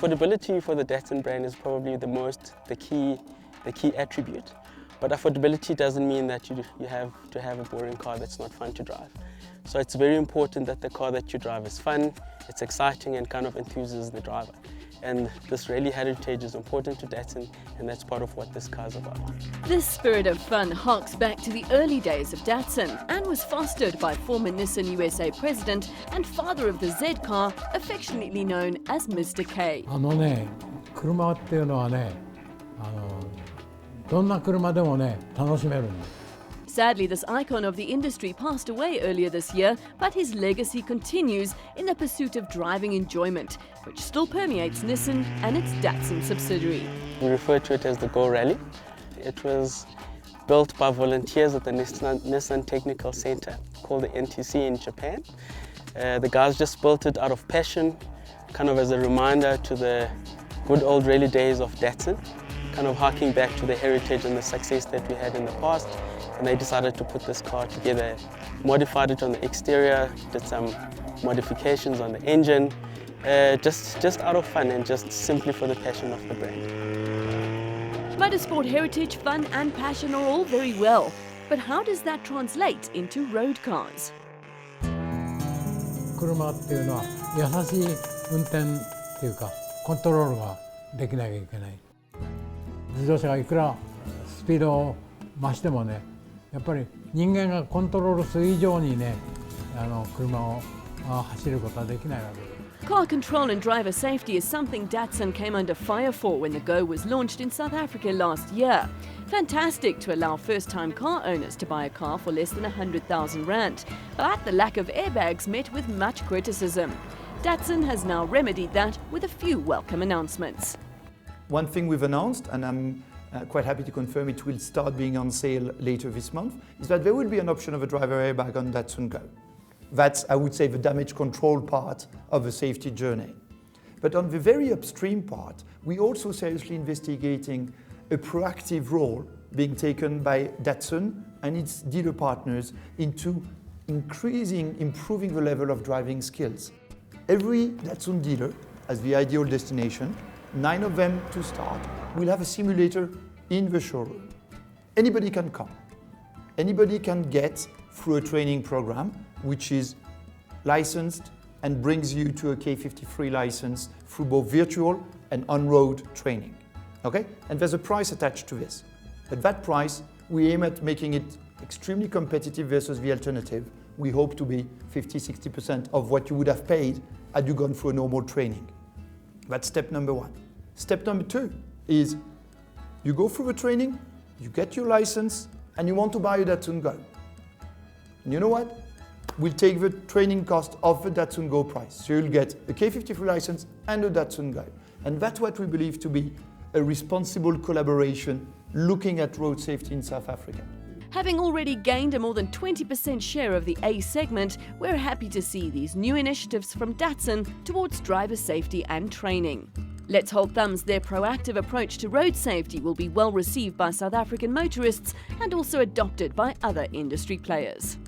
affordability for the Datsun brand is probably the key attribute. But affordability doesn't mean that you have to have a boring car that's not fun to drive. So it's very important that the car that you drive is fun, it's exciting and kind of enthuses the driver. And this rally heritage is important to Datsun, and that's part of what this car is about. This spirit of fun harks back to the early days of Datsun and was fostered by former Nissan USA president and father of the Z car, affectionately known as Mr. K. 車っていうのはね、どんな車でもね、楽しめるんです。 Sadly, this icon of the industry passed away earlier this year, but his legacy continues in the pursuit of driving enjoyment, which still permeates Nissan and its Datsun subsidiary. We refer to it as the Go Rally. It was built by volunteers at the Nissan Technical Center, called the NTC in Japan. The guys just built it out of passion, kind of as a reminder to the good old rally days of Datsun, kind of harking back to the heritage and the success that we had in the past. And they decided to put this car together, modified it on the exterior, did some modifications on the engine, just out of fun and just simply for the passion of the brand. Motorsport heritage, fun and passion are all very well, but how does that translate into road cars? 車っていうのは優しい運転っていうかコントロールができなきゃいけない。自動車がいくらスピードを増してもね、やっぱり人間がコントロールする以上にね、車を走ることはできないわけです。 Car control and driver safety is something Datsun came under fire for when the Go was launched in South Africa last year. Fantastic to allow first-time car owners to buy a car for less than 100,000 rand, but the lack of airbags met with much criticism. Datsun has now remedied that with a few welcome announcements. One thing we've announced, and I'm quite happy to confirm it will start being on sale later this month, is that there will be an option of a driver airbag on Datsun Go. That's, I would say, the damage control part of the safety journey. But on the very upstream part, we're also seriously investigating a proactive role being taken by Datsun and its dealer partners into improving the level of driving skills. Every Datsun dealer has the ideal destination, 9 of them to start, will have a simulator in the showroom. Anybody can come. Anybody can get through a training program which is licensed and brings you to a K53 license through both virtual and on-road training. Okay? And there's a price attached to this. At that price, we aim at making it extremely competitive versus the alternative. We hope to be 50–60% of what you would have paid had you gone through a normal training. That's step number one. Step number two is you go through the training, you get your license, and you want to buy a Datsun Go. And you know what? We'll take the training cost of the Datsun Go price. So you'll get a K53 license and a Datsun Go. And that's what we believe to be a responsible collaboration looking at road safety in South Africa. Having already gained a more than 20% share of the A segment, we're happy to see these new initiatives from Datsun towards driver safety and training. Let's hold thumbs their proactive approach to road safety will be well received by South African motorists and also adopted by other industry players.